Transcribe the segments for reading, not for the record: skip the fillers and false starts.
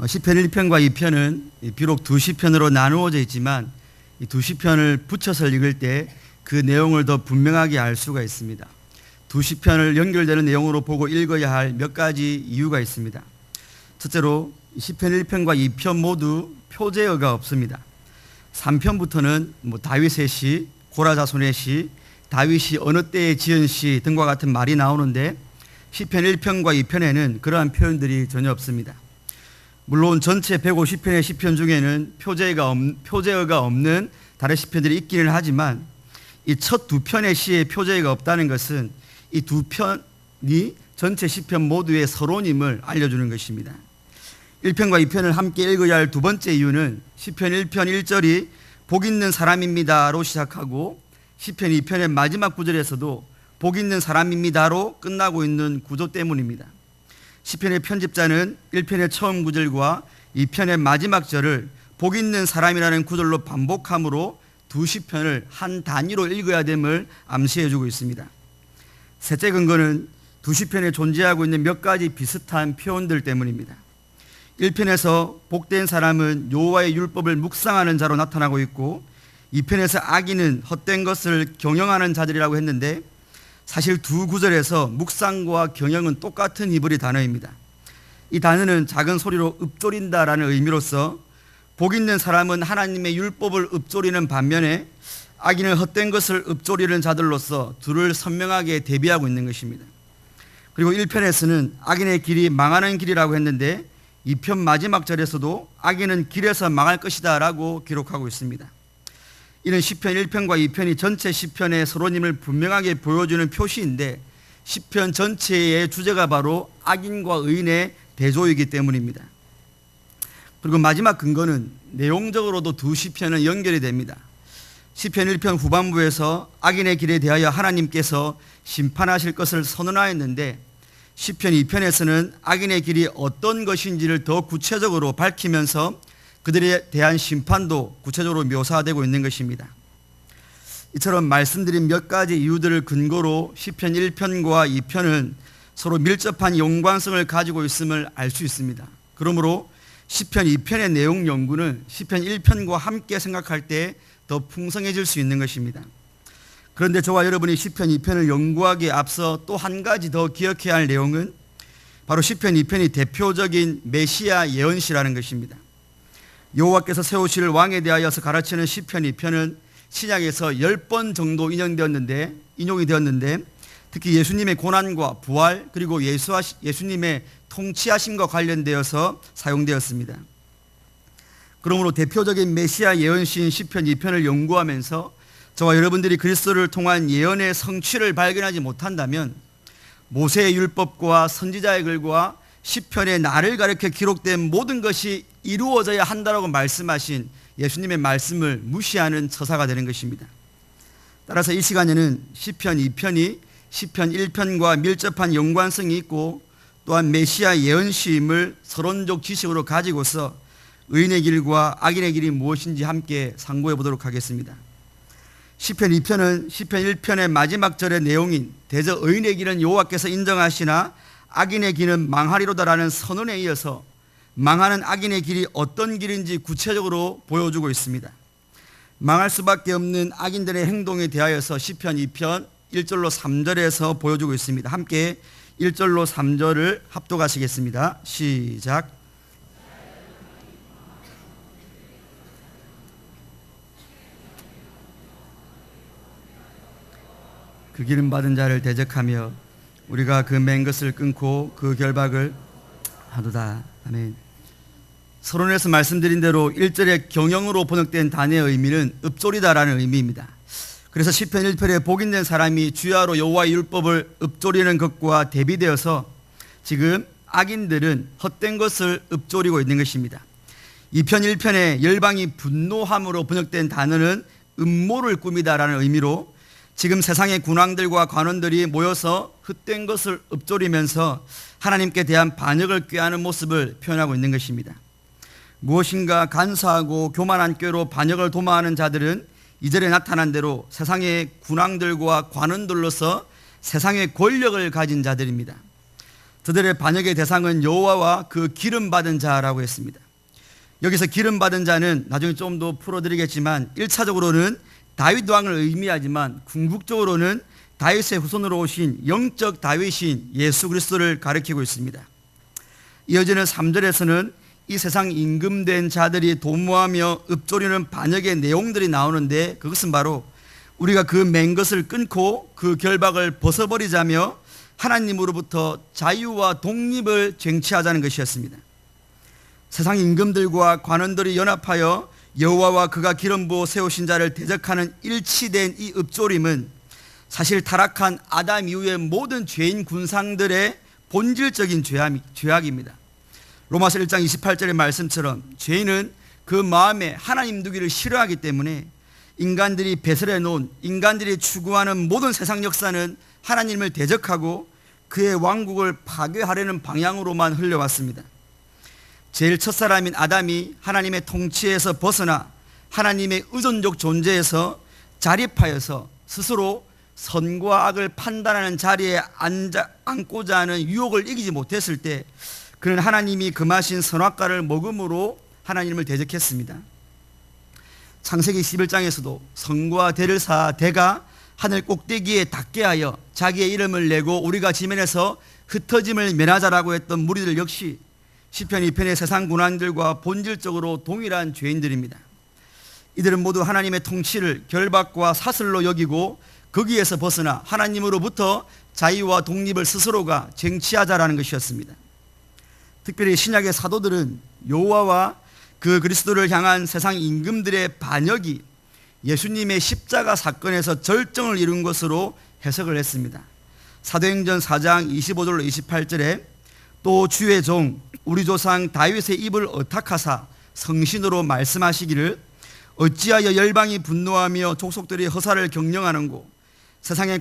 시편 1편과 2편은 비록 두 시편으로 나누어져 있지만 이 두 시편을 붙여서 읽을 때 그 내용을 더 분명하게 알 수가 있습니다. 두 시편을 연결되는 내용으로 보고 읽어야 할 몇 가지 이유가 있습니다. 첫째로 시편 1편과 2편 모두 표제어가 없습니다. 3편부터는 다윗의 시, 고라 자손의 시, 다윗이 어느 때에 지은 시 등과 같은 말이 나오는데 시편 1편과 2편에는 그러한 표현들이 전혀 없습니다. 물론 전체 150편의 시편 중에는 표제어가 없는 다른 시편들이 있기는 하지만 이 첫 두 편의 시에 표제어가 없다는 것은 이 두 편이 전체 시편 모두의 서론임을 알려주는 것입니다. 1편과 2편을 함께 읽어야 할 두 번째 이유는 시편 1편 1절이 복 있는 사람입니다로 시작하고 시편 2편의 마지막 구절에서도 복 있는 사람입니다로 끝나고 있는 구조 때문입니다. 시편의 편집자는 1편의 처음 구절과 2편의 마지막 절을 복 있는 사람이라는 구절로 반복함으로 두 시편을 한 단위로 읽어야 됨을 암시해 주고 있습니다. 셋째 근거는 두 시편에 존재하고 있는 몇 가지 비슷한 표현들 때문입니다. 1편에서 복된 사람은 여호와의 율법을 묵상하는 자로 나타나고 있고 2편에서 악인은 헛된 것을 경영하는 자들이라고 했는데 사실 두 구절에서 묵상과 경영은 똑같은 히브리 단어입니다. 이 단어는 작은 소리로 읊조린다라는 의미로서 복 있는 사람은 하나님의 율법을 읊조리는 반면에 악인은 헛된 것을 읊조리는 자들로서 둘을 선명하게 대비하고 있는 것입니다. 그리고 1편에서는 악인의 길이 망하는 길이라고 했는데 2편 마지막 절에서도 악인은 길에서 망할 것이다 라고 기록하고 있습니다. 이는 시편 1편과 2편이 전체 시편의 서론임을 분명하게 보여주는 표시인데 시편 전체의 주제가 바로 악인과 의인의 대조이기 때문입니다. 그리고 마지막 근거는 내용적으로도 두 시편은 연결이 됩니다. 시편 1편 후반부에서 악인의 길에 대하여 하나님께서 심판하실 것을 선언하였는데 시편 2편에서는 악인의 길이 어떤 것인지를 더 구체적으로 밝히면서 그들에 대한 심판도 구체적으로 묘사되고 있는 것입니다. 이처럼 말씀드린 몇 가지 이유들을 근거로 시편 1편과 2편은 서로 밀접한 연관성을 가지고 있음을 알 수 있습니다. 그러므로 시편 2편의 내용 연구는 시편 1편과 함께 생각할 때 더 풍성해질 수 있는 것입니다. 그런데 저와 여러분이 시편 2편을 연구하기에 앞서 또 한 가지 더 기억해야 할 내용은 바로 시편 2편이 대표적인 메시아 예언시라는 것입니다. 여호와께서 세우실 왕에 대하여서 가르치는 시편 2편은 신약에서 10번 정도 인용이 되었는데 특히 예수님의 고난과 부활 그리고 예수님의 통치하심과 관련되어서 사용되었습니다. 그러므로 대표적인 메시아 예언시인 시편 2편을 연구하면서 저와 여러분들이 그리스도를 통한 예언의 성취를 발견하지 못한다면 모세의 율법과 선지자의 글과 시편의 나를 가리켜 기록된 모든 것이 이루어져야 한다고 말씀하신 예수님의 말씀을 무시하는 처사가 되는 것입니다. 따라서 이 시간에는 시편 2편이 시편 1편과 밀접한 연관성이 있고 또한 메시아 예언시임을 서론적 지식으로 가지고서 의인의 길과 악인의 길이 무엇인지 함께 상고해 보도록 하겠습니다. 시편 2편은 시편 1편의 마지막 절의 내용인 대저 의인의 길은 여호와께서 인정하시나 악인의 길은 망하리로다라는 선언에 이어서 망하는 악인의 길이 어떤 길인지 구체적으로 보여주고 있습니다. 망할 수밖에 없는 악인들의 행동에 대하여서 시편 2편 1절로 3절에서 보여주고 있습니다. 함께 1절로 3절을 합독하시겠습니다. 시작. 그 기름 받은 자를 대적하며 우리가 그 맨 것을 끊고 그 결박을 하도다. 아멘. 서론에서 말씀드린 대로 1절의 경영으로 번역된 단어의 의미는 읊조리다라는 의미입니다. 그래서 시편 1편에 복 있는 사람이 주야로 여호와의 율법을 읊조리는 것과 대비되어서 지금 악인들은 헛된 것을 읊조리고 있는 것입니다. 2편 1편에 열방이 분노함으로 번역된 단어는 음모를 꾸미다라는 의미로 지금 세상의 군왕들과 관원들이 모여서 헛된 것을 읊조리면서 하나님께 대한 반역을 꾀하는 모습을 표현하고 있는 것입니다. 무엇인가 간사하고 교만한 꾀로 반역을 도모하는 자들은 이절에 나타난 대로 세상의 군왕들과 관원들로서 세상의 권력을 가진 자들입니다. 저들의 반역의 대상은 여호와와 그 기름 받은 자라고 했습니다. 여기서 기름 받은 자는 나중에 좀 더 풀어드리겠지만 1차적으로는 다윗 왕을 의미하지만 궁극적으로는 다윗의 후손으로 오신 영적 다윗인 예수 그리스도를 가리키고 있습니다. 이어지는 3절에서는 이 세상 임금된 자들이 도모하며 읊조리는 반역의 내용들이 나오는데, 그것은 바로 우리가 그 맨 것을 끊고 그 결박을 벗어버리자며 하나님으로부터 자유와 독립을 쟁취하자는 것이었습니다. 세상 임금들과 관원들이 연합하여 여호와와 그가 기름 부어 세우신 자를 대적하는 일치된 이 읊조림은 사실 타락한 아담 이후의 모든 죄인 군상들의 본질적인 죄악입니다. 로마서 1장 28절의 말씀처럼 죄인은 그 마음에 하나님 두기를 싫어하기 때문에 인간들이 배설해 놓은, 인간들이 추구하는 모든 세상 역사는 하나님을 대적하고 그의 왕국을 파괴하려는 방향으로만 흘려왔습니다. 제일 첫사람인 아담이 하나님의 통치에서 벗어나 하나님의 의존적 존재에서 자립하여서 스스로 선과 악을 판단하는 자리에 앉고자 하는 유혹을 이기지 못했을 때 그는 하나님이 금하신 선악과를 먹음으로 하나님을 대적했습니다. 창세기 11장에서도 성과 대를 쌓아 대가 하늘 꼭대기에 닿게 하여 자기의 이름을 내고 우리가 지면에서 흩어짐을 면하자라고 했던 무리들 역시 시편 2편의 세상 군왕들과 본질적으로 동일한 죄인들입니다. 이들은 모두 하나님의 통치를 결박과 사슬로 여기고 거기에서 벗어나 하나님으로부터 자유와 독립을 스스로가 쟁취하자라는 것이었습니다. 특별히 신약의 사도들은 여호와와 그 그리스도를 향한 세상 임금들의 반역이 예수님의 십자가 사건에서 절정을 이룬 것으로 해석을 했습니다. 사도행전 4장 25절로 28절에 또 주의 종 우리 조상 다윗의 입을 어탁하사 성신으로 말씀하시기를 어찌하여 열방이 분노하며 족속들이 허사를 경영하는고 세상의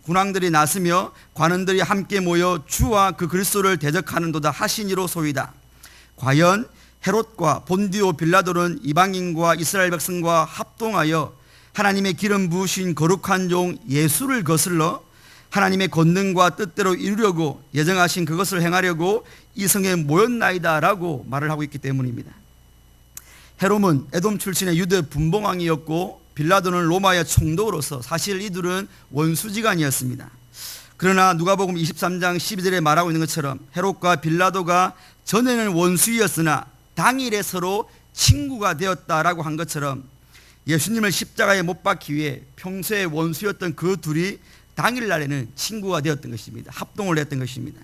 군왕들이 나서며 관원들이 함께 모여 주와 그 그리스도를 대적하는도다 하시니로 소이다. 과연 헤롯과 본디오 빌라도는 이방인과 이스라엘 백성과 합동하여 하나님의 기름 부으신 거룩한 종 예수를 거슬러 하나님의 권능과 뜻대로 이루려고 예정하신 그것을 행하려고 이 성에 모였나이다 라고 말을 하고 있기 때문입니다. 헤롯은 에돔 출신의 유대 분봉왕이었고 빌라도는 로마의 총독으로서 사실 이들은 원수지간이었습니다. 그러나 누가복음 23장 12절에 말하고 있는 것처럼 헤롯과 빌라도가 전에는 원수이었으나 당일에 서로 친구가 되었다라고 한 것처럼 예수님을 십자가에 못 박기 위해 평소에 원수였던 그 둘이 당일날에는 친구가 되었던 것입니다. 합동을 했던 것입니다.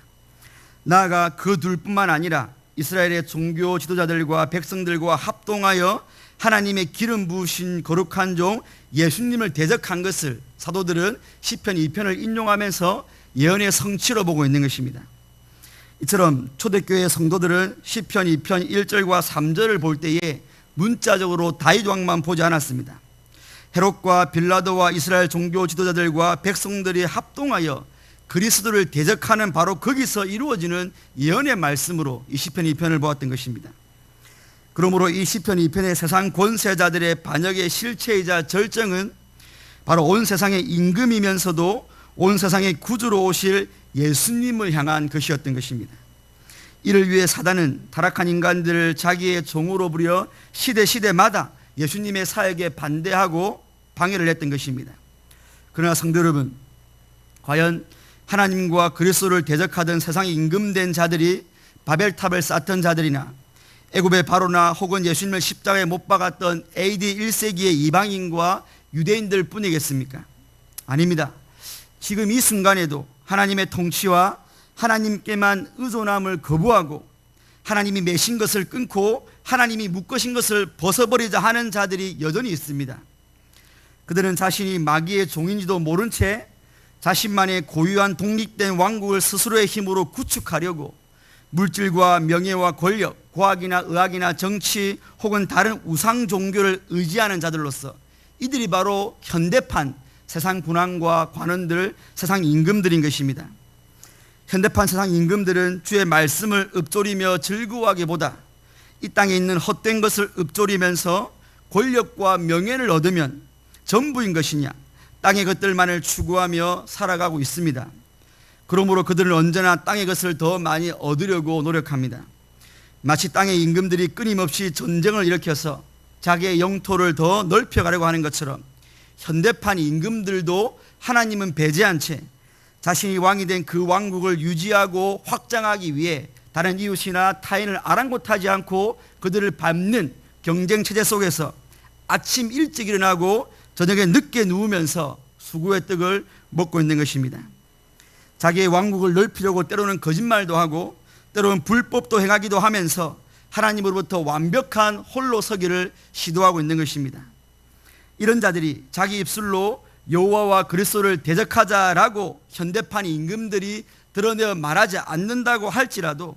나아가 그 둘뿐만 아니라 이스라엘의 종교 지도자들과 백성들과 합동하여 하나님의 기름 부으신 거룩한 종 예수님을 대적한 것을 사도들은 시편 2편을 인용하면서 예언의 성취로 보고 있는 것입니다. 이처럼 초대교회 성도들은 시편 2편 1절과 3절을 볼 때에 문자적으로 다윗 왕만 보지 않았습니다. 헤롯과 빌라도와 이스라엘 종교 지도자들과 백성들이 합동하여 그리스도를 대적하는 바로 거기서 이루어지는 예언의 말씀으로 이 시편 2편을 보았던 것입니다. 그러므로 이 시편 2편의 세상 권세자들의 반역의 실체이자 절정은 바로 온 세상의 임금이면서도 온 세상의 구주로 오실 예수님을 향한 것이었던 것입니다. 이를 위해 사단은 타락한 인간들을 자기의 종으로 부려 시대마다 예수님의 사역에 반대하고 방해를 했던 것입니다. 그러나 성도 여러분, 과연 하나님과 그리스도를 대적하던 세상 임금된 자들이 바벨탑을 쌓던 자들이나 애굽의 바로나 혹은 예수님을 십자가에 못 박았던 AD 1세기의 이방인과 유대인들 뿐이겠습니까? 아닙니다. 지금 이 순간에도 하나님의 통치와 하나님께만 의존함을 거부하고 하나님이 매신 것을 끊고 하나님이 묶으신 것을 벗어버리자 하는 자들이 여전히 있습니다. 그들은 자신이 마귀의 종인지도 모른 채 자신만의 고유한 독립된 왕국을 스스로의 힘으로 구축하려고 물질과 명예와 권력, 과학이나 의학이나 정치 혹은 다른 우상 종교를 의지하는 자들로서 이들이 바로 현대판 세상 군왕과 관원들, 세상 임금들인 것입니다. 현대판 세상 임금들은 주의 말씀을 읊조리며 즐거워하기보다 이 땅에 있는 헛된 것을 읊조리면서 권력과 명예를 얻으면 전부인 것이냐, 땅의 것들만을 추구하며 살아가고 있습니다. 그러므로 그들은 언제나 땅의 것을 더 많이 얻으려고 노력합니다. 마치 땅의 임금들이 끊임없이 전쟁을 일으켜서 자기의 영토를 더 넓혀가려고 하는 것처럼 현대판 임금들도 하나님은 배제한 채 자신이 왕이 된 그 왕국을 유지하고 확장하기 위해 다른 이웃이나 타인을 아랑곳하지 않고 그들을 밟는 경쟁 체제 속에서 아침 일찍 일어나고 저녁에 늦게 누우면서 수구의 떡을 먹고 있는 것입니다. 자기의 왕국을 넓히려고 때로는 거짓말도 하고 때로는 불법도 행하기도 하면서 하나님으로부터 완벽한 홀로 서기를 시도하고 있는 것입니다. 이런 자들이 자기 입술로 여호와와 그리스도를 대적하자라고 현대판 임금들이 드러내어 말하지 않는다고 할지라도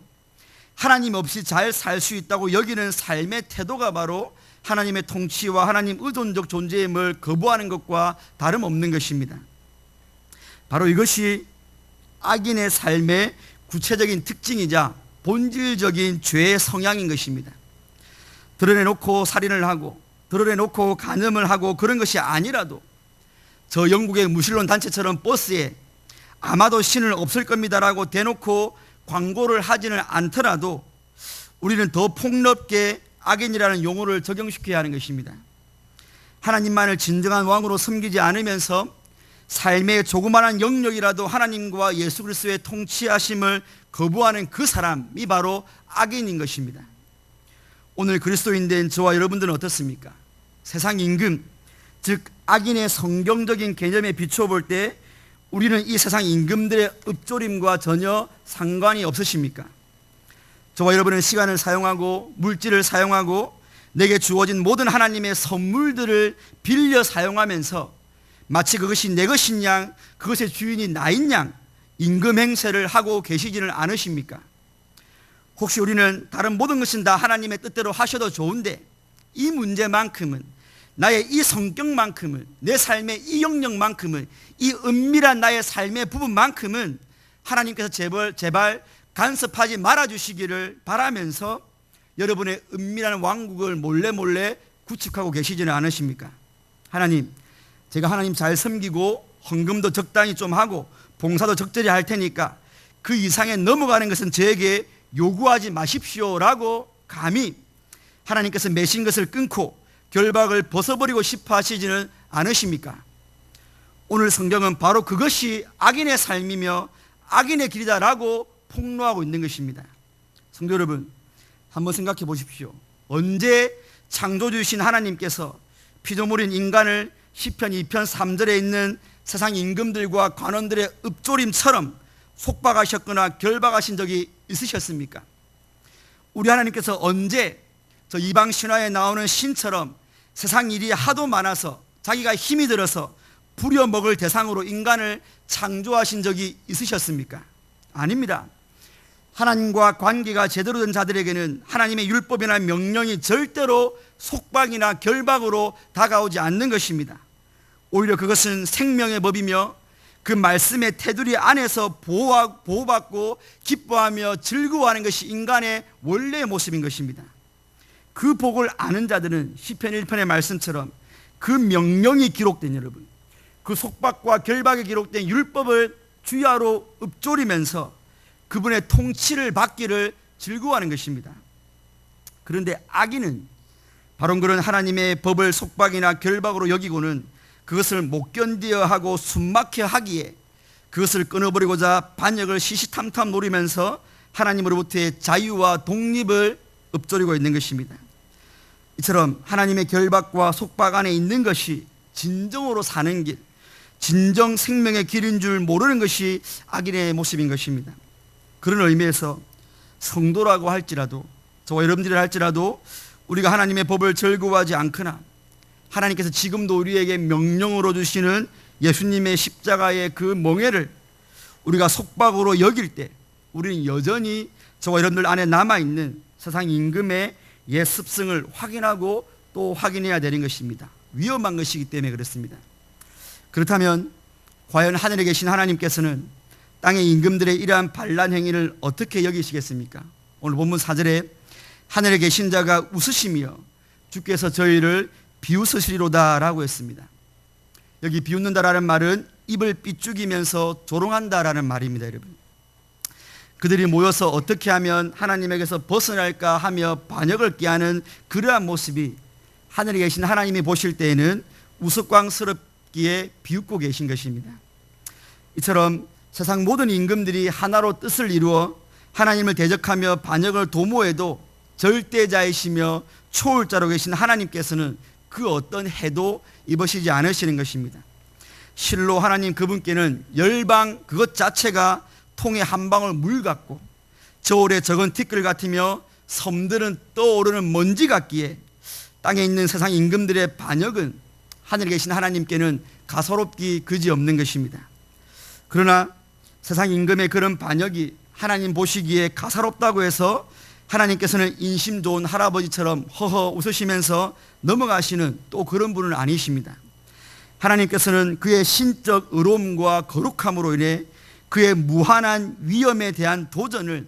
하나님 없이 잘 살 수 있다고 여기는 삶의 태도가 바로 하나님의 통치와 하나님 의존적 존재임을 거부하는 것과 다름없는 것입니다. 바로 이것이 악인의 삶의 구체적인 특징이자 본질적인 죄의 성향인 것입니다. 드러내놓고 살인을 하고 드러내놓고 간음을 하고 그런 것이 아니라도 저 영국의 무신론 단체처럼 버스에 아마도 신은 없을 겁니다라고 대놓고 광고를 하지는 않더라도 우리는 더 폭넓게 악인이라는 용어를 적용시켜야 하는 것입니다. 하나님만을 진정한 왕으로 섬기지 않으면서 삶의 조그마한 영역이라도 하나님과 예수 그리스도의 통치하심을 거부하는 그 사람이 바로 악인인 것입니다. 오늘 그리스도인된 저와 여러분들은 어떻습니까? 세상 임금, 즉 악인의 성경적인 개념에 비추어 볼 때 우리는 이 세상 임금들의 읍조림과 전혀 상관이 없으십니까? 저와 여러분은 시간을 사용하고 물질을 사용하고 내게 주어진 모든 하나님의 선물들을 빌려 사용하면서 마치 그것이 내 것인 양, 그것의 주인이 나인 양 임금 행세를 하고 계시지는 않으십니까? 혹시 우리는 다른 모든 것은 다 하나님의 뜻대로 하셔도 좋은데 이 문제만큼은, 나의 이 성격만큼은, 내 삶의 이 영역만큼은, 이 은밀한 나의 삶의 부분만큼은 하나님께서 제발 간섭하지 말아주시기를 바라면서 여러분의 은밀한 왕국을 몰래 구축하고 계시지는 않으십니까? 하나님, 제가 하나님 잘 섬기고 헌금도 적당히 좀 하고 봉사도 적절히 할 테니까 그 이상에 넘어가는 것은 저에게 요구하지 마십시오라고 감히 하나님께서 매신 것을 끊고 결박을 벗어버리고 싶어 하시지는 않으십니까? 오늘 성경은 바로 그것이 악인의 삶이며 악인의 길이다라고 폭로하고 있는 것입니다. 성도 여러분, 한번 생각해 보십시오. 언제 창조주이신 하나님께서 피조물인 인간을 시편 2편 3절에 있는 세상 임금들과 관원들의 읍조림처럼 속박하셨거나 결박하신 적이 있으셨습니까? 우리 하나님께서 언제 저 이방 신화에 나오는 신처럼 세상 일이 하도 많아서 자기가 힘이 들어서 부려먹을 대상으로 인간을 창조하신 적이 있으셨습니까? 아닙니다. 하나님과 관계가 제대로 된 자들에게는 하나님의 율법이나 명령이 절대로 속박이나 결박으로 다가오지 않는 것입니다. 오히려 그것은 생명의 법이며 그 말씀의 테두리 안에서 보호받고 기뻐하며 즐거워하는 것이 인간의 원래의 모습인 것입니다. 그 복을 아는 자들은 시편 1편의 말씀처럼 그 명령이 기록된, 여러분, 그 속박과 결박이 기록된 율법을 주야로 읊조리면서 그분의 통치를 받기를 즐거워하는 것입니다. 그런데 악인은 바로 그런 하나님의 법을 속박이나 결박으로 여기고는 그것을 못 견디어 하고 숨막혀 하기에 그것을 끊어버리고자 반역을 시시탐탐 노리면서 하나님으로부터의 자유와 독립을 읊조리고 있는 것입니다. 이처럼 하나님의 결박과 속박 안에 있는 것이 진정으로 사는 길, 진정 생명의 길인 줄 모르는 것이 악인의 모습인 것입니다. 그런 의미에서 성도라고 할지라도, 저와 여러분들이 할지라도 우리가 하나님의 법을 즐거워하지 않거나 하나님께서 지금도 우리에게 명령으로 주시는 예수님의 십자가의 그 멍에를 우리가 속박으로 여길 때 우리는 여전히 저와 여러분들 안에 남아있는 세상 임금의 옛 습성을 확인하고 또 확인해야 되는 것입니다. 위험한 것이기 때문에 그렇습니다. 그렇다면 과연 하늘에 계신 하나님께서는 땅의 임금들의 이러한 반란 행위를 어떻게 여기시겠습니까? 오늘 본문 4절에 하늘에 계신 자가 웃으시며 주께서 저희를 비웃으시리로다 라고 했습니다. 여기 비웃는다라는 말은 입을 삐죽이면서 조롱한다라는 말입니다, 여러분. 그들이 모여서 어떻게 하면 하나님에게서 벗어날까 하며 반역을 꾀하는 그러한 모습이 하늘에 계신 하나님이 보실 때에는 우스꽝스럽기에 비웃고 계신 것입니다. 이처럼 세상 모든 임금들이 하나로 뜻을 이루어 하나님을 대적하며 반역을 도모해도 절대자이시며 초월자로 계신 하나님께서는 그 어떤 해도 입으시지 않으시는 것입니다. 실로 하나님 그분께는 열방 그것 자체가 통에 한 방울 물 같고 저울에 적은 티끌 같으며 섬들은 떠오르는 먼지 같기에 땅에 있는 세상 임금들의 반역은 하늘에 계신 하나님께는 가소롭기 그지없는 것입니다. 그러나 세상 임금의 그런 반역이 하나님 보시기에 가소롭다고 해서 하나님께서는 인심 좋은 할아버지처럼 허허 웃으시면서 넘어가시는 또 그런 분은 아니십니다. 하나님께서는 그의 신적 의로움과 거룩함으로 인해 그의 무한한 위엄에 대한 도전을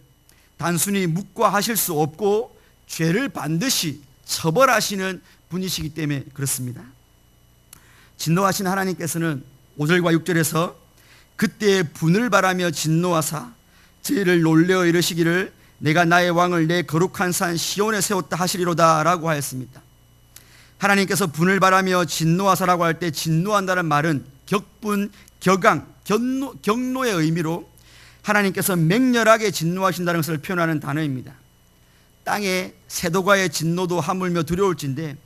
단순히 묵과하실 수 없고 죄를 반드시 처벌하시는 분이시기 때문에 그렇습니다. 진노하신 하나님께서는 5절과 6절에서 그때의 분을 바라며 진노하사 저희를 놀래어 이르시기를 내가 나의 왕을 내 거룩한 산 시온에 세웠다 하시리로다 라고 하였습니다. 하나님께서 분을 바라며 진노하사라고 할 때 진노한다는 말은 격분, 격앙, 경노의 의미로 하나님께서 맹렬하게 진노하신다는 것을 표현하는 단어입니다. 땅에 세도가의 진노도 하물며 두려울진데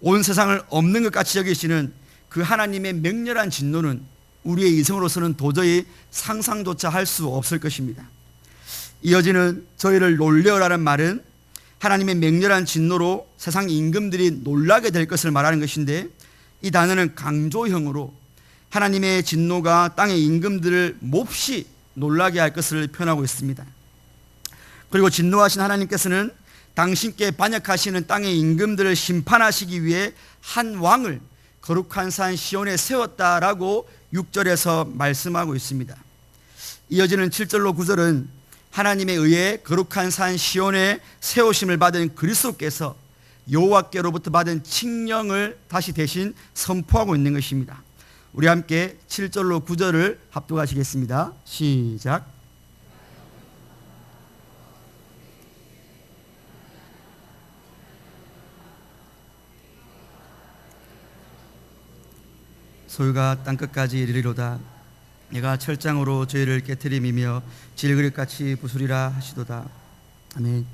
온 세상을 없는 것 같이 여기시는 그 하나님의 맹렬한 진노는 우리의 이성으로서는 도저히 상상조차 할 수 없을 것입니다. 이어지는 저희를 놀래어라는 말은 하나님의 맹렬한 진노로 세상 임금들이 놀라게 될 것을 말하는 것인데 이 단어는 강조형으로 하나님의 진노가 땅의 임금들을 몹시 놀라게 할 것을 표현하고 있습니다. 그리고 진노하신 하나님께서는 당신께 반역하시는 땅의 임금들을 심판하시기 위해 한 왕을 거룩한 산 시온에 세웠다라고 6절에서 말씀하고 있습니다. 이어지는 7절로 9절은 하나님에 의해 거룩한 산 시온에 세우심을 받은 그리스도께서 여호와께로부터 받은 칙령을 다시 대신 선포하고 있는 것입니다. 우리 함께 7절로 9절을 합독하시겠습니다. 시작. 소유가 땅끝까지 이르리로다. 내가 철장으로 저희를 깨트림이며 질그릇같이 부수리라 하시도다. 아멘.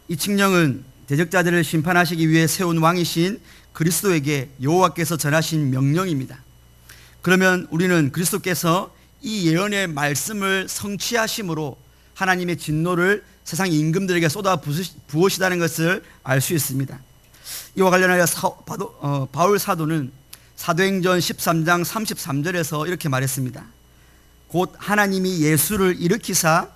이 칙령은 대적자들을 심판하시기 위해 세운 왕이신 그리스도에게 여호와께서 전하신 명령입니다. 그러면 우리는 그리스도께서 이 예언의 말씀을 성취하심으로 하나님의 진노를 세상 임금들에게 쏟아 부으시다는 것을 알 수 있습니다. 이와 관련하여 바울 사도는 사도행전 13장 33절에서 이렇게 말했습니다. 곧 하나님이 예수를 일으키사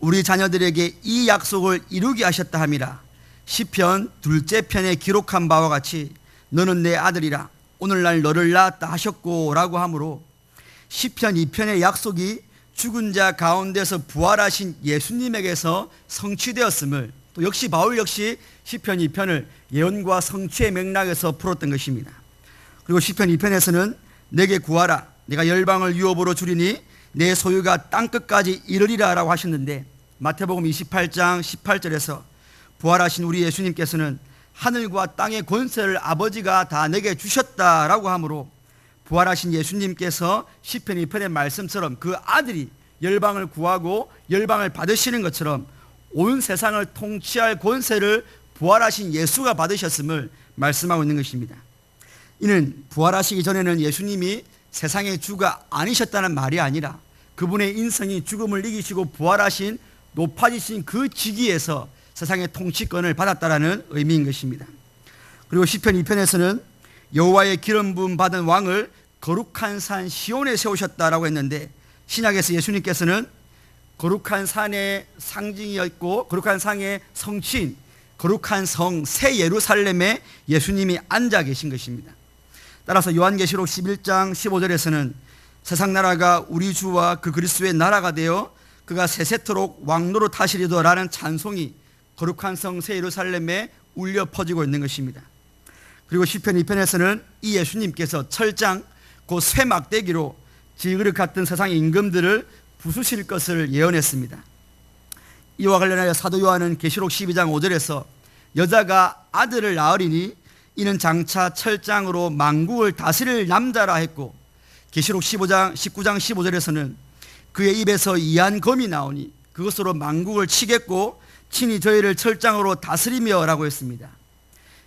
우리 자녀들에게 이 약속을 이루게 하셨다 함이라. 시편 2째 편에 기록한 바와 같이 너는 내 아들이라 오늘날 너를 낳았다 하셨고 라고 하므로 시편 2편의 약속이 죽은 자 가운데서 부활하신 예수님에게서 성취되었음을 또 역시 바울 역시 시편 2편을 예언과 성취의 맥락에서 풀었던 것입니다. 그리고 시편 2편에서는 내게 구하라 내가 열방을 유업으로 주리니 내 소유가 땅끝까지 이르리라 라고 하셨는데 마태복음 28장 18절에서 부활하신 우리 예수님께서는 하늘과 땅의 권세를 아버지가 다 내게 주셨다라고 하므로 부활하신 예수님께서 시편 2편의 말씀처럼 그 아들이 열방을 구하고 열방을 받으시는 것처럼 온 세상을 통치할 권세를 부활하신 예수가 받으셨음을 말씀하고 있는 것입니다. 이는 부활하시기 전에는 예수님이 세상의 주가 아니셨다는 말이 아니라 그분의 인성이 죽음을 이기시고 부활하신 높아지신 그 직위에서 세상의 통치권을 받았다라는 의미인 것입니다. 그리고 시편 2편에서는 여호와의 기름 부음 받은 왕을 거룩한 산 시온에 세우셨다라고 했는데 신약에서 예수님께서는 거룩한 산의 상징이었고 거룩한 상의 성취인 거룩한 성 새 예루살렘에 예수님이 앉아 계신 것입니다. 따라서 요한계시록 11장 15절에서는 세상 나라가 우리 주와 그 그리스도의 나라가 되어 그가 세세토록 왕노릇 하시리도라는 찬송이 거룩한 성 새 예루살렘에 울려 퍼지고 있는 것입니다. 그리고 시편 2편에서는 이 예수님께서 철장 곧 쇠 막대기로 질그릇 같은 세상의 임금들을 부수실 것을 예언했습니다. 이와 관련하여 사도 요한은 계시록 12장 5절에서 여자가 아들을 낳으리니 이는 장차 철장으로 만국을 다스릴 남자라 했고, 계시록 19장 15절에서는 그의 입에서 이한 검이 나오니 그것으로 만국을 치겠고 친히 저희를 철장으로 다스리며 라고 했습니다.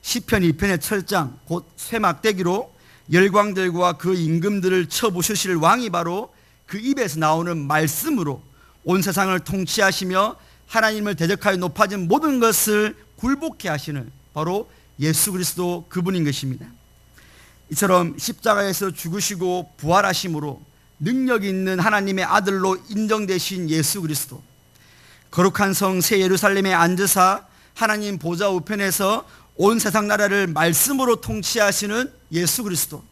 시편 2편의 철장, 곧 쇠막대기로 열광들과 그 임금들을 쳐부수실 왕이 바로 그 입에서 나오는 말씀으로 온 세상을 통치하시며 하나님을 대적하여 높아진 모든 것을 굴복케 하시는 바로 예수 그리스도 그분인 것입니다. 이처럼 십자가에서 죽으시고 부활하심으로 능력 있는 하나님의 아들로 인정되신 예수 그리스도, 거룩한 성 새 예루살렘에 앉으사 하나님 보좌 우편에서 온 세상 나라를 말씀으로 통치하시는 예수 그리스도,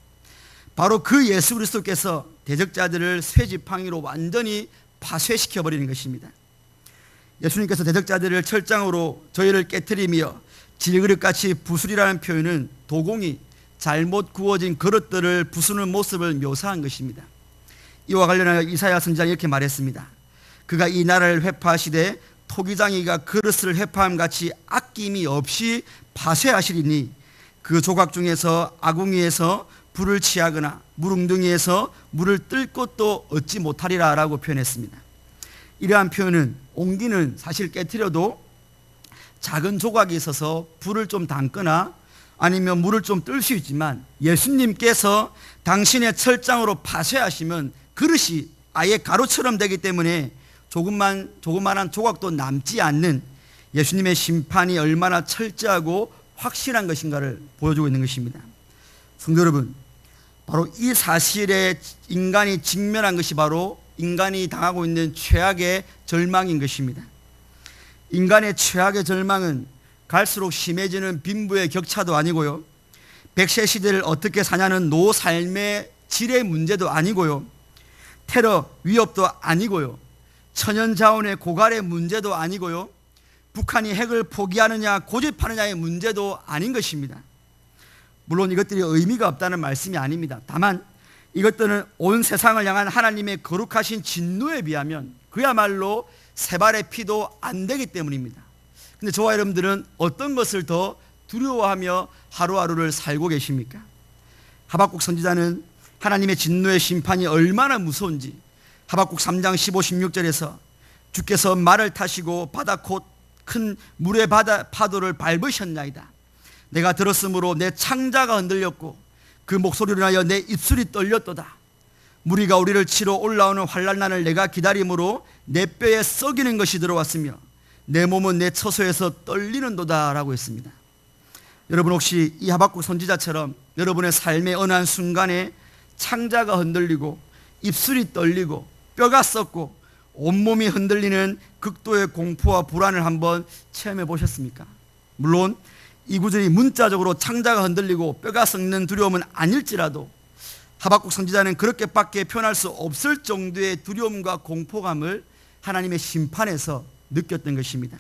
바로 그 예수 그리스도께서 대적자들을 쇠지팡이로 완전히 파쇄시켜버리는 것입니다. 예수님께서 대적자들을 철장으로 저희를 깨트리며 질그릇같이 부수리라는 표현은 도공이 잘못 구워진 그릇들을 부수는 모습을 묘사한 것입니다. 이와 관련하여 이사야 선지자는 이렇게 말했습니다. 그가 이 나라를 회파하시되 토기장이가 그릇을 회파함 같이 아낌이 없이 파쇄하시리니 그 조각 중에서 아궁이에서 불을 취하거나 무릉둥이에서 물을 뜰 것도 얻지 못하리라 라고 표현했습니다. 이러한 표현은 옹기는 사실 깨트려도 작은 조각이 있어서 불을 좀 담거나 아니면 물을 좀 뜰 수 있지만, 예수님께서 당신의 철장으로 파쇄하시면 그릇이 아예 가루처럼 되기 때문에 조그만한 조각도 남지 않는 예수님의 심판이 얼마나 철저하고 확실한 것인가를 보여주고 있는 것입니다. 성도 여러분, 바로 이 사실에 인간이 직면한 것이 바로 인간이 당하고 있는 최악의 절망인 것입니다. 인간의 최악의 절망은 갈수록 심해지는 빈부의 격차도 아니고요, 백세 시대를 어떻게 사냐는 노 삶의 질의 문제도 아니고요, 테러 위협도 아니고요, 천연자원의 고갈의 문제도 아니고요, 북한이 핵을 포기하느냐 고집하느냐의 문제도 아닌 것입니다. 물론 이것들이 의미가 없다는 말씀이 아닙니다. 다만 이것들은 온 세상을 향한 하나님의 거룩하신 진노에 비하면 그야말로 세 발의 피도 안 되기 때문입니다. 근데 저와 여러분들은 어떤 것을 더 두려워하며 하루하루를 살고 계십니까? 하박국 선지자는 하나님의 진노의 심판이 얼마나 무서운지 하박국 3장 15, 16절에서 주께서 말을 타시고 바다 곧 큰 물의 파도를 밟으셨나이다. 내가 들었으므로 내 창자가 흔들렸고 그 목소리로 인하여 내 입술이 떨렸도다. 무리가 우리를 치러 올라오는 환난날을 내가 기다림으로 내 뼈에 썩이는 것이 들어왔으며 내 몸은 내 처소에서 떨리는도다 라고 했습니다. 여러분, 혹시 이 하박국 선지자처럼 여러분의 삶의 어느 한 순간에 창자가 흔들리고 입술이 떨리고 뼈가 썩고 온몸이 흔들리는 극도의 공포와 불안을 한번 체험해 보셨습니까? 물론 이 구절이 문자적으로 창자가 흔들리고 뼈가 썩는 두려움은 아닐지라도 하박국 선지자는 그렇게밖에 표현할 수 없을 정도의 두려움과 공포감을 하나님의 심판에서 느꼈던 것입니다.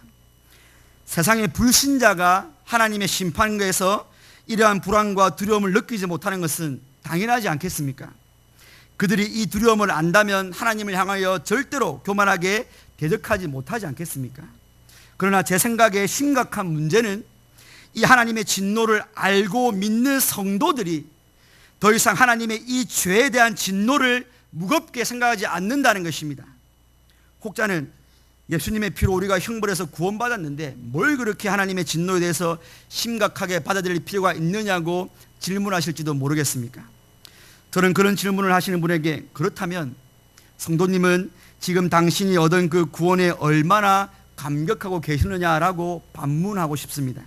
세상의 불신자가 하나님의 심판에서 이러한 불안과 두려움을 느끼지 못하는 것은 당연하지 않겠습니까? 그들이 이 두려움을 안다면 하나님을 향하여 절대로 교만하게 대적하지 못하지 않겠습니까? 그러나 제 생각에 심각한 문제는 이 하나님의 진노를 알고 믿는 성도들이 더 이상 하나님의 이 죄에 대한 진노를 무겁게 생각하지 않는다는 것입니다. 혹자는 예수님의 피로 우리가 형벌해서 구원받았는데 뭘 그렇게 하나님의 진노에 대해서 심각하게 받아들일 필요가 있느냐고 질문하실지도 모르겠습니까? 저는 그런 질문을 하시는 분에게 그렇다면 성도님은 지금 당신이 얻은 그 구원에 얼마나 감격하고 계시느냐라고 반문하고 싶습니다.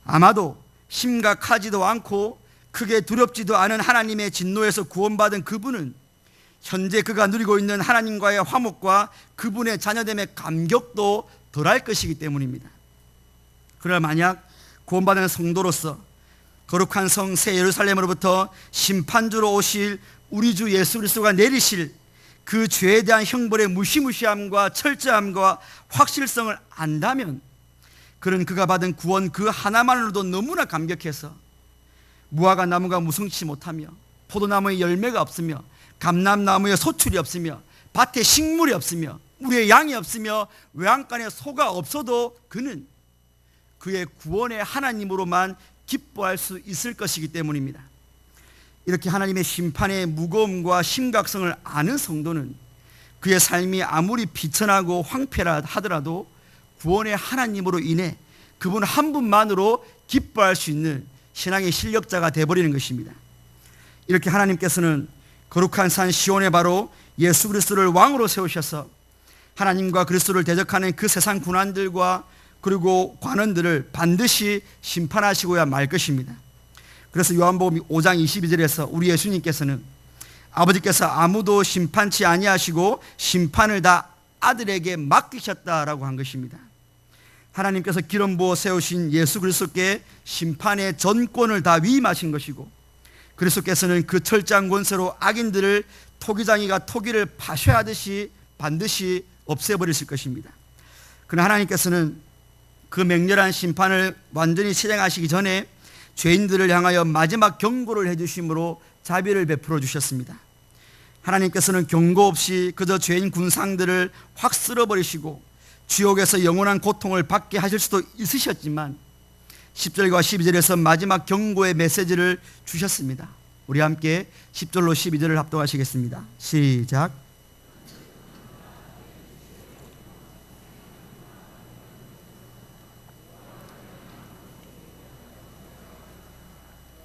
아마도 심각하지도 않고 크게 두렵지도 않은 하나님의 진노에서 구원받은 그분은 현재 그가 누리고 있는 하나님과의 화목과 그분의 자녀됨의 감격도 덜할 것이기 때문입니다. 그러나 만약 구원받은 성도로서 거룩한 성 새 예루살렘으로부터 심판주로 오실 우리 주 예수 그리스도가 내리실 그 죄에 대한 형벌의 무시무시함과 철저함과 확실성을 안다면 그는 그가 받은 구원 그 하나만으로도 너무나 감격해서 무화과 나무가 무성치 못하며 포도나무에 열매가 없으며 감람나무에 소출이 없으며 밭에 식물이 없으며 우리의 양이 없으며 외양간에 소가 없어도 그는 그의 구원의 하나님으로만 기뻐할 수 있을 것이기 때문입니다. 이렇게 하나님의 심판의 무거움과 심각성을 아는 성도는 그의 삶이 아무리 비천하고 황폐라 하더라도 구원의 하나님으로 인해 그분 한 분만으로 기뻐할 수 있는 신앙의 실력자가 되어버리는 것입니다. 이렇게 하나님께서는 거룩한 산 시온에 바로 예수 그리스도를 왕으로 세우셔서 하나님과 그리스도를 대적하는 그 세상 군환들과 그리고 관원들을 반드시 심판하시고야 말 것입니다. 그래서 요한복음 5장 22절에서 우리 예수님께서는 아버지께서 아무도 심판치 아니하시고 심판을 다 아들에게 맡기셨다라고 한 것입니다. 하나님께서 기름 부어 세우신 예수 그리스도께 심판의 전권을 다 위임하신 것이고, 그리스도께서는 그 철장 권세로 악인들을 토기장이가 토기를 파쇄하듯이 반드시 없애버리실 것입니다. 그러나 하나님께서는 그 맹렬한 심판을 완전히 실행하시기 전에 죄인들을 향하여 마지막 경고를 해주심으로 자비를 베풀어 주셨습니다. 하나님께서는 경고 없이 그저 죄인 군상들을 확 쓸어버리시고 지옥에서 영원한 고통을 받게 하실 수도 있으셨지만 10절과 12절에서 마지막 경고의 메시지를 주셨습니다. 우리 함께 10절로 12절을 합독하시겠습니다. 시작.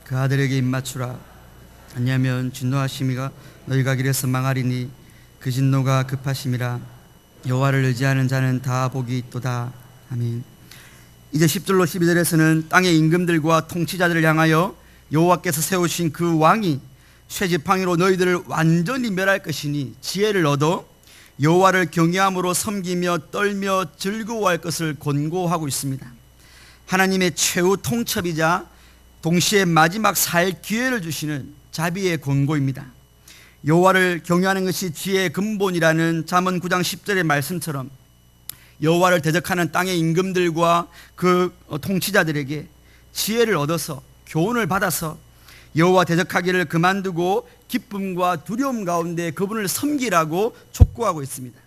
그 아들에게 입맞추라. 아니하면 진노하심이가 너희가 길에서 망하리니 그 진노가 급하심이라. 여호와를 의지하는 자는 다 복이 있도다. 아멘. 이제 10절로 12절에서는 땅의 임금들과 통치자들을 향하여 여호와께서 세우신 그 왕이 쇠지팡이로 너희들을 완전히 멸할 것이니 지혜를 얻어 여호와를 경외함으로 섬기며 떨며 즐거워할 것을 권고하고 있습니다. 하나님의 최후 통첩이자 동시에 마지막 살 기회를 주시는 자비의 권고입니다. 여호와를 경외하는 것이 지혜의 근본이라는 잠언 9장 10절의 말씀처럼 여호와를 대적하는 땅의 임금들과 그 통치자들에게 지혜를 얻어서 교훈을 받아서 여호와 대적하기를 그만두고 기쁨과 두려움 가운데 그분을 섬기라고 촉구하고 있습니다.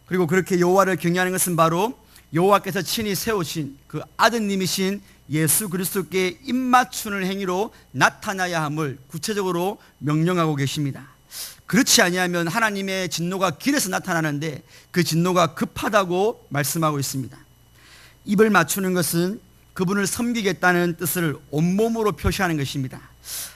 그리고 그렇게 여호와를 경외하는 것은 바로 여호와께서 친히 세우신 그 아드님이신 예수 그리스도께 입맞추는 행위로 나타나야 함을 구체적으로 명령하고 계십니다. 그렇지 아니하면 하나님의 진노가 길에서 나타나는데 그 진노가 급하다고 말씀하고 있습니다. 입을 맞추는 것은 그분을 섬기겠다는 뜻을 온몸으로 표시하는 것입니다.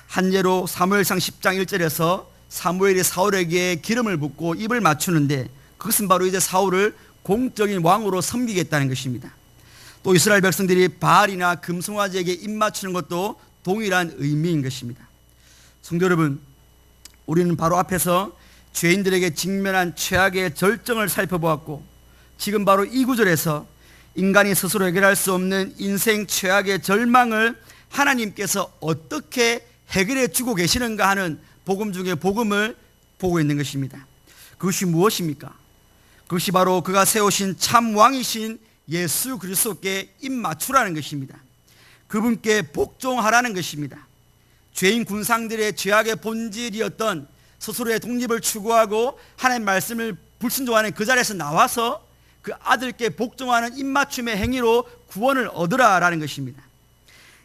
한 예로 사무엘상 10장 1절에서 사무엘이 사울에게 기름을 붓고 입을 맞추는데 그것은 바로 이제 사울을 공적인 왕으로 섬기겠다는 것입니다. 또 이스라엘 백성들이 바알이나 금송아지에게 입 맞추는 것도 동일한 의미인 것입니다. 성도 여러분, 우리는 바로 앞에서 죄인들에게 직면한 최악의 절정을 살펴보았고 지금 바로 이 구절에서 인간이 스스로 해결할 수 없는 인생 최악의 절망을 하나님께서 어떻게 해결해 주고 계시는가 하는 복음 중에 복음을 보고 있는 것입니다. 그것이 무엇입니까? 그것이 바로 그가 세우신 참 왕이신 예수 그리스도께 입 맞추라는 것입니다. 그분께 복종하라는 것입니다. 죄인 군상들의 죄악의 본질이었던 스스로의 독립을 추구하고 하나님의 말씀을 불순종하는 그 자리에서 나와서 그 아들께 복종하는 입맞춤의 행위로 구원을 얻으라라는 것입니다.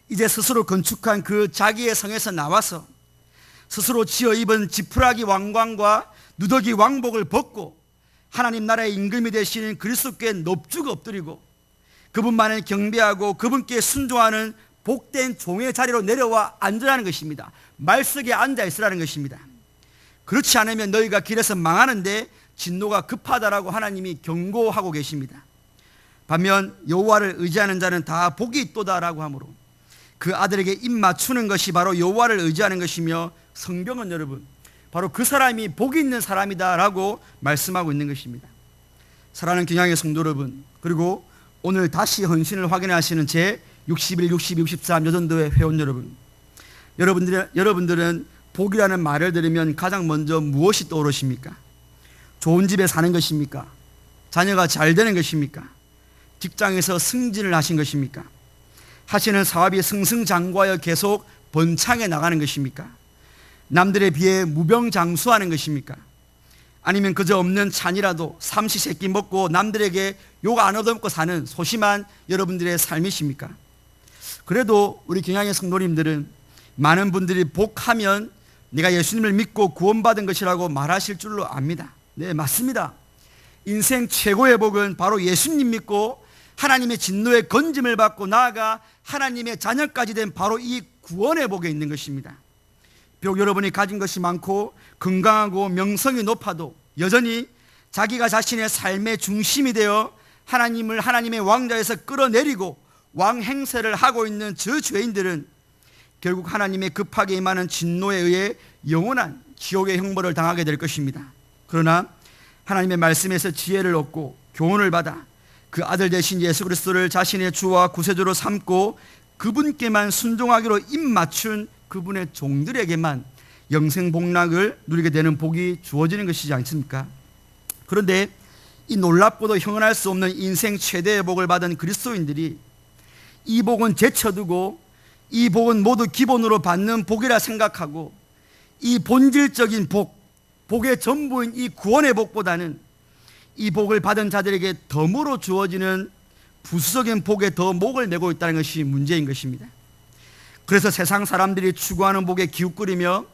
이제 스스로 건축한 그 자기의 성에서 나와서 스스로 지어 입은 지푸라기 왕관과 누더기 왕복을 벗고 하나님 나라의 임금이 되시는 그리스도께 넙죽 엎드리고 그분만을 경배하고 그분께 순종하는 복된 종의 자리로 내려와 앉으라는 것입니다. 말석에 앉아 있으라는 것입니다. 그렇지 않으면 너희가 길에서 망하는데 진노가 급하다라고 하나님이 경고하고 계십니다. 반면 여호와를 의지하는 자는 다 복이 있도다라고 하므로 그 아들에게 입 맞추는 것이 바로 여호와를 의지하는 것이며 성경은 여러분 바로 그 사람이 복이 있는 사람이다라고 말씀하고 있는 것입니다. 사랑하는 경향의 성도 여러분, 그리고 오늘 다시 헌신을 확인하시는 제 61, 62, 63 여전도회 회원 여러분, 여러분들은 복이라는 말을 들으면 가장 먼저 무엇이 떠오르십니까? 좋은 집에 사는 것입니까? 자녀가 잘 되는 것입니까? 직장에서 승진을 하신 것입니까? 하시는 사업이 승승장구하여 계속 번창해 나가는 것입니까? 남들에 비해 무병장수하는 것입니까? 아니면 그저 없는 찬이라도 삼시세끼 먹고 남들에게 욕 안 얻어먹고 사는 소심한 여러분들의 삶이십니까? 그래도 우리 경양의 성도님들은 많은 분들이 복하면 내가 예수님을 믿고 구원받은 것이라고 말하실 줄로 압니다. 네, 맞습니다. 인생 최고의 복은 바로 예수님 믿고 하나님의 진노의 건짐을 받고 나아가 하나님의 자녀까지 된 바로 이 구원의 복에 있는 것입니다. 비록 여러분이 가진 것이 많고 건강하고 명성이 높아도 여전히 자기가 자신의 삶의 중심이 되어 하나님을 하나님의 왕좌에서 끌어내리고 왕 행세를 하고 있는 저 죄인들은 결국 하나님의 급하게 임하는 진노에 의해 영원한 지옥의 형벌을 당하게 될 것입니다. 그러나 하나님의 말씀에서 지혜를 얻고 교훈을 받아 그 아들 되신 예수 그리스도를 자신의 주와 구세주로 삼고 그분께만 순종하기로 입맞춘 그분의 종들에게만 영생복락을 누리게 되는 복이 주어지는 것이지 않습니까? 그런데 이 놀랍고도 형언할 수 없는 인생 최대의 복을 받은 그리스도인들이 이 복은 제쳐두고 이 복은 모두 기본으로 받는 복이라 생각하고 이 본질적인 복의 전부인 이 구원의 복보다는 이 복을 받은 자들에게 덤으로 주어지는 부수적인 복에 더 목을 메고 있다는 것이 문제인 것입니다. 그래서 세상 사람들이 추구하는 복에 기웃거리며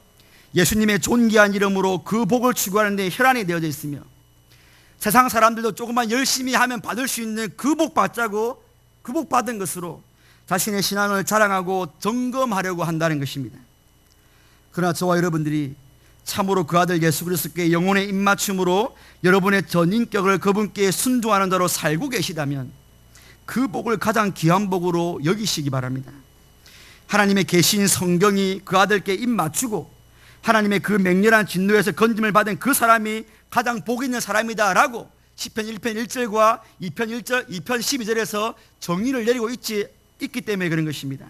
예수님의 존귀한 이름으로 그 복을 추구하는 데 혈안이 되어져 있으며 세상 사람들도 조금만 열심히 하면 받을 수 있는 그 복 받자고 그 복 받은 것으로 자신의 신앙을 자랑하고 점검하려고 한다는 것입니다. 그러나 저와 여러분들이 참으로 그 아들 예수 그리스도께 영혼의 입맞춤으로 여러분의 전인격을 그분께 순종하는 자로 살고 계시다면 그 복을 가장 귀한 복으로 여기시기 바랍니다. 하나님의 계신 성경이 그 아들께 입맞추고 하나님의 그 맹렬한 진노에서 건짐을 받은 그 사람이 가장 복 있는 사람이다라고 시편 1편 1절과 2편 12절에서 정의를 내리고 있기 때문에 그런 것입니다.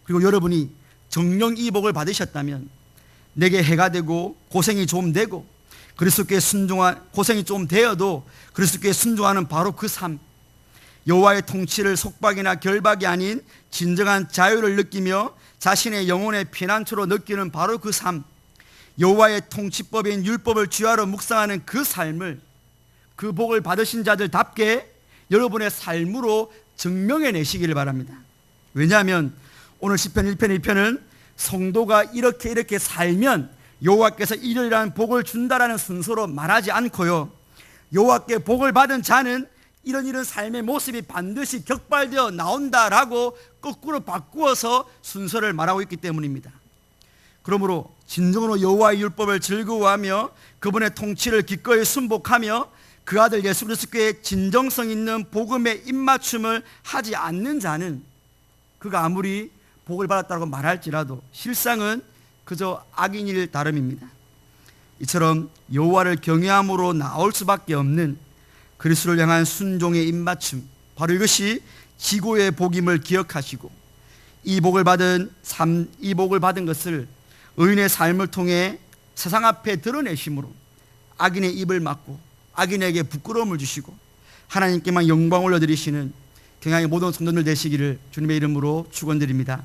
그리고 여러분이 정령 이 복을 받으셨다면 내게 해가 되고 고생이 좀 되고 그리스도께 순종한 고생이 좀 되어도 그리스도께 순종하는 바로 그 삶, 여호와의 통치를 속박이나 결박이 아닌 진정한 자유를 느끼며 자신의 영혼의 피난처로 느끼는 바로 그 삶, 여호와의 통치법인 율법을 주야로 묵상하는 그 삶을 그 복을 받으신 자들답게 여러분의 삶으로 증명해내시기를 바랍니다. 왜냐하면 오늘 시편 1편 2편은 성도가 이렇게 살면 여호와께서 이러이러한 복을 준다라는 순서로 말하지 않고요, 여호와께 복을 받은 자는 이런 삶의 모습이 반드시 격발되어 나온다라고 거꾸로 바꾸어서 순서를 말하고 있기 때문입니다. 그러므로 진정으로 여호와의 율법을 즐거워하며 그분의 통치를 기꺼이 순복하며 그 아들 예수 그리스도께 진정성 있는 복음의 입맞춤을 하지 않는 자는 그가 아무리 복을 받았다고 말할지라도 실상은 그저 악인일 따름입니다. 이처럼 여호와를 경외함으로 나올 수밖에 없는 그리스도를 향한 순종의 입맞춤, 바로 이것이 지고의 복임을 기억하시고 이 복을 받은 것을 의인의 삶을 통해 세상 앞에 드러내심으로 악인의 입을 막고 악인에게 부끄러움을 주시고 하나님께만 영광 올려드리시는 경향의 모든 성도들 되시기를 주님의 이름으로 축원드립니다.